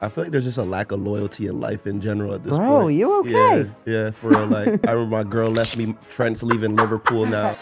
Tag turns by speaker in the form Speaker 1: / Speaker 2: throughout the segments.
Speaker 1: I feel like there's just a lack of loyalty in life in general at this point.
Speaker 2: Bro, you okay?
Speaker 1: Yeah, for real. Like, I remember my girl left me. Trent's leaving Liverpool now.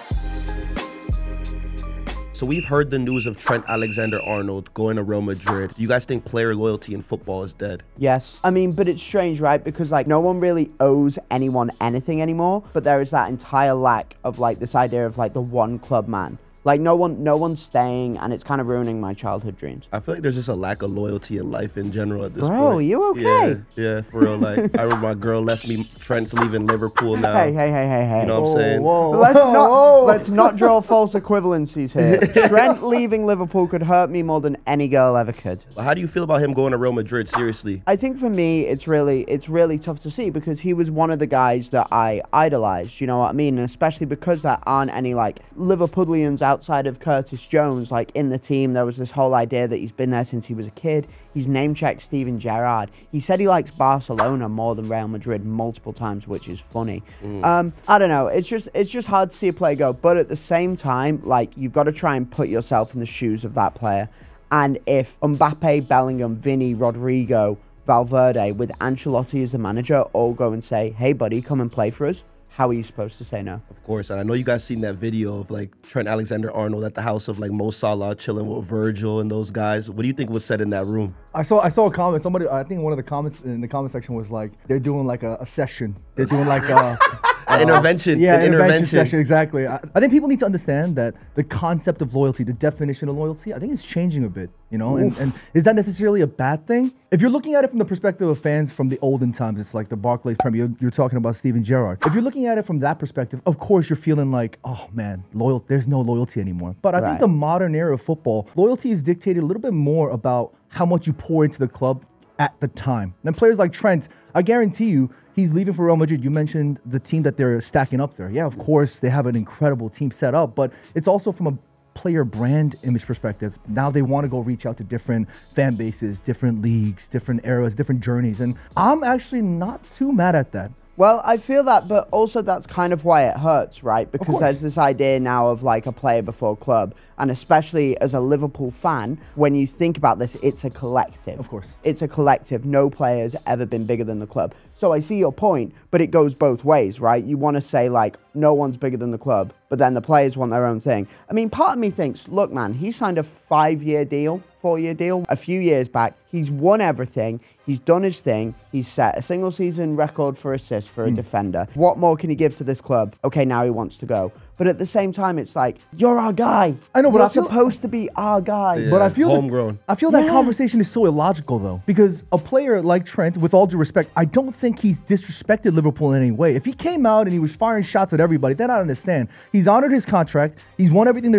Speaker 1: So we've heard the news of Trent Alexander-Arnold going to Real Madrid. Do you guys think player loyalty in football is dead?
Speaker 2: Yes. I mean, but it's strange, right? Because, like, no one really owes anyone anything anymore. But there is that entire lack of, like, this idea of, like, the one club man. Like, no one's staying, and it's kind of ruining my childhood dreams.
Speaker 1: I feel like there's just a lack of loyalty in life in general at this point.
Speaker 2: Bro, you okay?
Speaker 1: Yeah, for real. Like, I remember my girl left me. Trent's leaving Liverpool now.
Speaker 2: Hey.
Speaker 1: You know what I'm saying?
Speaker 2: Whoa. Let's not draw false equivalencies here. Trent leaving Liverpool could hurt me more than any girl ever could.
Speaker 1: How do you feel about him going to Real Madrid, seriously?
Speaker 2: I think for me, it's really tough to see because he was one of the guys that I idolized, you know what I mean? And especially because there aren't any, like, Liverpudlians outside of Curtis Jones, like, in the team. There was this whole idea that he's been there since he was a kid. He's name-checked Steven Gerrard. He said he likes Barcelona more than Real Madrid multiple times, which is funny. I don't know. It's just hard to see a player go. But at the same time, like, you've got to try and put yourself in the shoes of that player. And if Mbappe, Bellingham, Vini, Rodrigo, Valverde, with Ancelotti as the manager, all go and say, hey, buddy, come and play for us, how are you supposed to say no?
Speaker 1: Of course, and I know you guys seen that video of, like, Trent Alexander-Arnold at the house of, like, Mo Salah chilling with Virgil and those guys. What do you think was said in that room?
Speaker 3: I saw a comment. Somebody, I think one of the comments in the comment section was like, they're doing like a session. They're doing like
Speaker 1: an intervention.
Speaker 3: Yeah, an intervention session, exactly. I think people need to understand that the concept of loyalty, the definition of loyalty, I think it's changing a bit, you know? And is that necessarily a bad thing? If you're looking at it from the perspective of fans from the olden times, it's like the Barclays Premier, you're talking about Steven Gerrard. If you're looking at it from that perspective, of course you're feeling like, oh man, there's no loyalty anymore. But I think the modern era of football, loyalty is dictated a little bit more about how much you pour into the club at the time. And players like Trent, I guarantee you, he's leaving for Real Madrid. You mentioned the team that they're stacking up there. Yeah, of course, they have an incredible team set up, but it's also from a player brand image perspective. Now they want to go reach out to different fan bases, different leagues, different eras, different journeys. And I'm actually not too mad at that.
Speaker 2: Well, I feel that, but also that's kind of why it hurts, right? Because there's this idea now of, like, a player before club. And especially as a Liverpool fan, when you think about this, it's a collective.
Speaker 3: Of course.
Speaker 2: It's a collective. No player's ever been bigger than the club. So I see your point, but it goes both ways, right? You want to say, like, no one's bigger than the club, but then the players want their own thing. I mean, part of me thinks, look, man, he signed a 5-year deal, 4-year deal a few years back. He's won everything. He's done his thing. He's set a single season record for assists for a defender. What more can he give to this club? Okay, now he wants to go. But at the same time, it's like, you're our guy.
Speaker 3: I know, but
Speaker 2: you're supposed to be our guy.
Speaker 1: Yeah,
Speaker 3: but I feel
Speaker 1: homegrown.
Speaker 3: I feel that conversation is so illogical, though, because a player like Trent, with all due respect, I don't think he's disrespected Liverpool in any way. If he came out and he was firing shots at everybody, then I understand. He's honored his contract. He's won everything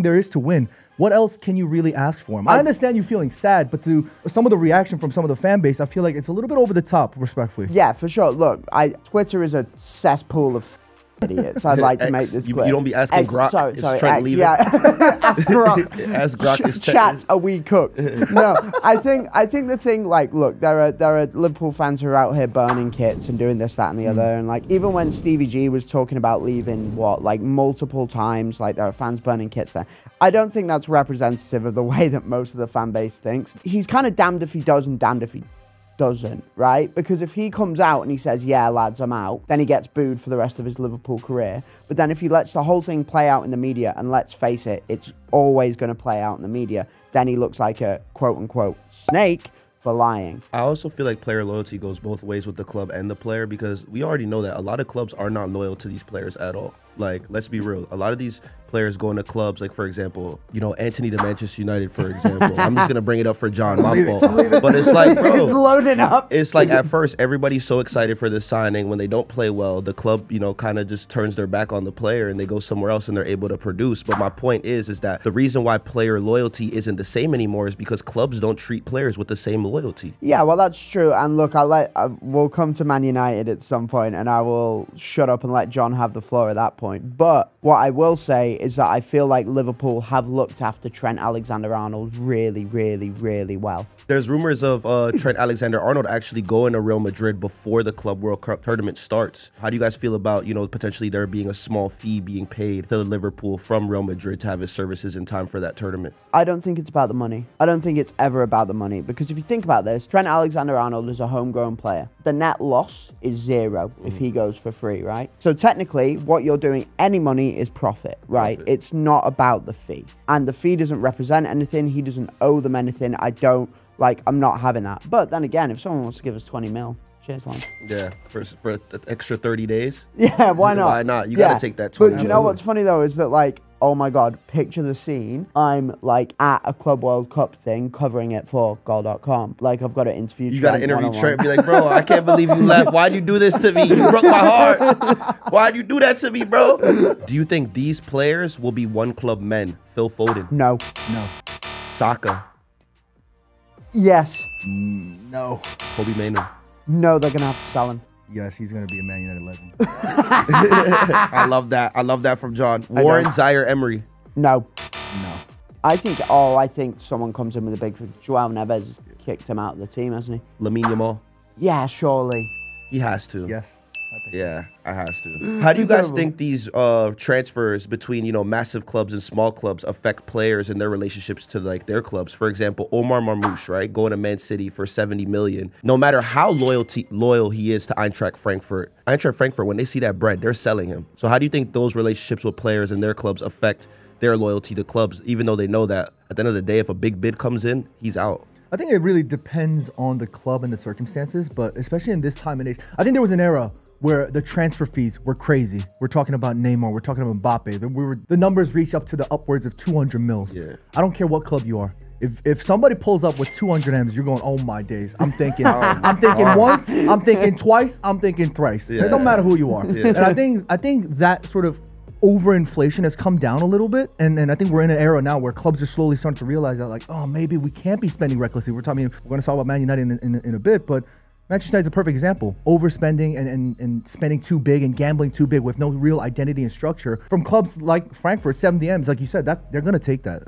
Speaker 3: there is to win. What else can you really ask for him? I understand you feeling sad, but to some of the reaction from some of the fan base, I feel like it's a little bit over the top, respectfully.
Speaker 2: Yeah, for sure. Look, Twitter is a cesspool of idiots. I'd like to make this clear.
Speaker 1: You don't be asking Grok.
Speaker 2: Sorry,
Speaker 1: Trent leaving?
Speaker 2: Yeah. Ask Grok.
Speaker 1: Ask Grok is
Speaker 2: Chat, are we cooked? No, I think the thing, like, look, there are Liverpool fans who are out here burning kits and doing this, that, and the other. And, like, even when Stevie G was talking about leaving, multiple times, like, there are fans burning kits there. I don't think that's representative of the way that most of the fan base thinks. He's kind of damned if he does and damned if he doesn't, right? Because if he comes out and he says, yeah, lads, I'm out, then he gets booed for the rest of his Liverpool career. But then if he lets the whole thing play out in the media, and let's face it, it's always going to play out in the media, then he looks like a quote-unquote snake for lying.
Speaker 1: I also feel like player loyalty goes both ways with the club and the player, because we already know that a lot of clubs are not loyal to these players at all. Like, let's be real. A lot of these players go into clubs, like, for example, you know, Anthony to Manchester United, for example. I'm just going to bring it up for John, my fault. But it's like, bro.
Speaker 2: It's loading up.
Speaker 1: It's like, at first, everybody's so excited for the signing. When they don't play well, the club, you know, kind of just turns their back on the player and they go somewhere else and they're able to produce. But my point is that the reason why player loyalty isn't the same anymore is because clubs don't treat players with the same loyalty.
Speaker 2: Yeah, well, that's true. And look, we'll come to Man United at some point and I will shut up and let John have the floor at that point. point. But what I will say is that I feel like Liverpool have looked after Trent Alexander-Arnold really, really, really well.
Speaker 1: There's rumors of Trent Alexander-Arnold actually going to Real Madrid before the Club World Cup tournament starts. How do you guys feel about, you know, potentially there being a small fee being paid to Liverpool from Real Madrid to have his services in time for that tournament?
Speaker 2: I don't think it's about the money. I don't think it's ever about the money, because if you think about this, Trent Alexander-Arnold is a homegrown player. The net loss is 0 if he goes for free, right? So technically, what you're doing, any money is profit, right? It's not about the fee. And the fee doesn't represent anything. He doesn't owe them anything. I'm not having that. But then again, if someone wants to give us 20 mil, cheers, man.
Speaker 1: Yeah, for the extra 30 days?
Speaker 2: Yeah, why not?
Speaker 1: Why not? You gotta take that 20
Speaker 2: But do you know what's funny though is that, like, oh my God, picture the scene. I'm like at a Club World Cup thing covering it for goal.com. Like, I've got to interview Trent.
Speaker 1: You got to interview Trent and be like, bro, I can't believe you left. Why'd you do this to me? You broke my heart. Why'd you do that to me, bro? Do you think these players will be one club men? Phil Foden?
Speaker 2: No.
Speaker 1: Saka?
Speaker 2: Yes.
Speaker 3: No.
Speaker 1: Kobe Mainoo?
Speaker 2: No, they're going to have to sell him.
Speaker 3: Yes, he's going to be a Man United legend.
Speaker 1: I love that. I love that from John. Warren Zaire-Emery?
Speaker 2: No.
Speaker 3: No.
Speaker 2: I think someone comes in with a big... Joao Neves kicked him out of the team, hasn't he?
Speaker 1: Lamine Yamal?
Speaker 2: Yeah, surely.
Speaker 1: He has to.
Speaker 3: Yes.
Speaker 1: Yeah, I has to. How do you guys think these transfers between, you know, massive clubs and small clubs affect players and their relationships to, like, their clubs? For example, Omar Marmoush, right, going to Man City for 70 million. No matter how loyal he is to Eintracht Frankfurt, when they see that bread, they're selling him. So how do you think those relationships with players and their clubs affect their loyalty to clubs, even though they know that at the end of the day, if a big bid comes in, he's out?
Speaker 3: I think it really depends on the club and the circumstances, but especially in this time and age, I think there was an era where the transfer fees were crazy. We're talking about Neymar, we're talking about Mbappe. The numbers reach up to the upwards of 200 mils.
Speaker 1: Yeah.
Speaker 3: I don't care what club you are. If somebody pulls up with 200 M's, you're going, oh my days. I'm thinking, once, I'm thinking twice, I'm thinking thrice.
Speaker 1: Yeah.
Speaker 3: It don't matter who you are.
Speaker 1: Yeah.
Speaker 3: And I think that sort of overinflation has come down a little bit, and I think we're in an era now where clubs are slowly starting to realize that, like, oh, maybe we can't be spending recklessly. We're going to talk about Man United in a bit, but Manchester United is a perfect example. Overspending and spending too big and gambling too big with no real identity and structure from clubs like Frankfurt, 70 M's, like you said, that they're going to take that.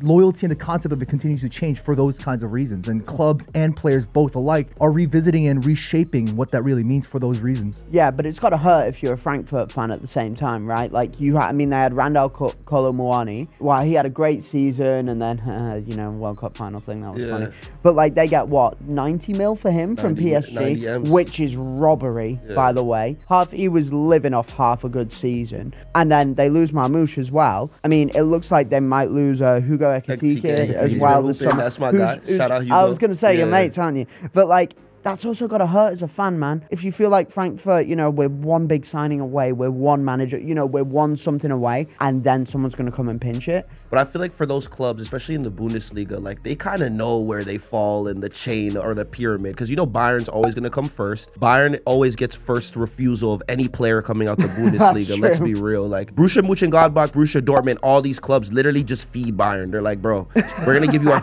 Speaker 3: Loyalty and the concept of it continues to change for those kinds of reasons. And clubs and players both alike are revisiting and reshaping what that really means for those reasons.
Speaker 2: Yeah, but it's got to hurt if you're a Frankfurt fan at the same time, right? Like, they had Randall Kolo Muani. Well, he had a great season, and then, World Cup final thing, that was funny. But, like, they get, 90 mil for him from PSG, which is robbery, by the way. He was living off half a good season. And then they lose Marmoush as well. I mean, it looks like they might lose Hugo Ekitike as well.
Speaker 1: That's my guy. Shout out Hugo.
Speaker 2: I was going to say, your mates, aren't you? But, like, that's also got to hurt as a fan, man. If you feel like Frankfurt, we're one big signing away, we're one manager, we're one something away, and then someone's going to come and pinch it.
Speaker 1: But I feel like for those clubs, especially in the Bundesliga, like, they kind of know where they fall in the chain or the pyramid. Because, Bayern's always going to come first. Bayern always gets first refusal of any player coming out the Bundesliga. Let's be real. Like, Borussia Mönchengladbach, Borussia Dortmund, all these clubs literally just feed Bayern. They're like, bro, we're going to give you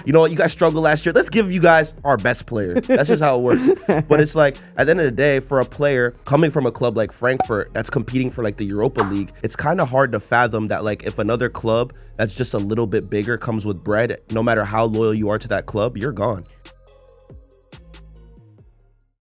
Speaker 1: you know what, you guys struggled last year. Let's give you guys our best player. That's just how it works. But it's like, at the end of the day, for a player coming from a club like Frankfurt that's competing for, like, the Europa League, it's kind of hard to fathom that, like, if another club that's just a little bit bigger comes with bread, no matter how loyal you are to that club, you're gone.